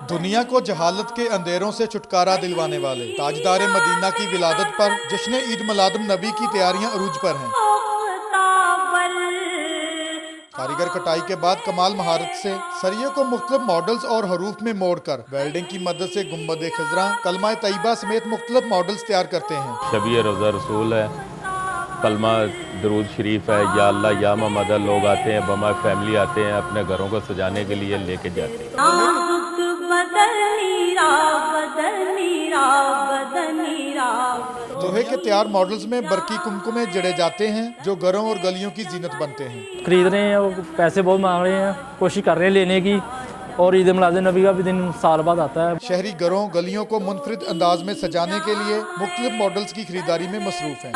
दुनिया को जहालत के अंधेरों से छुटकारा दिलवाने वाले ताजदार मदीना की विलादत पर जश्न ईद मिलाद नबी की तैयारियां अरूज पर हैं। कारीगर कटाई के बाद कमाल महारत से सरिये को मुख्तलिफ मॉडल्स और हरूफ में मोड़कर वेल्डिंग की मदद से गुम्बद खजरा, कलमा तैयबा समेत मुख्तलिफ मॉडल्स तैयार करते हैं। शबीह रोज़ा रसूल है, कलमा दरूद शरीफ है, या अल्लाह या मोहम्मद, लोग आते हैं, बमा फैमिली आते हैं, अपने घरों को सजाने के लिए लेके जाते हैं। तोहे के तैयार मॉडल्स में बरकी कुमकुमे जड़े जाते हैं जो घरों और गलियों की जीनत बनते हैं। खरीद रहे हैं, वो पैसे बहुत मांग रहे हैं, कोशिश कर रहे हैं लेने की। और ईद मिलाद नबी का भी दिन साल बाद आता है। शहरी घरों गलियों को मुनफरिद अंदाज में सजाने के लिए मुख्तलिफ मॉडल्स की खरीदारी में मसरूफ हैं।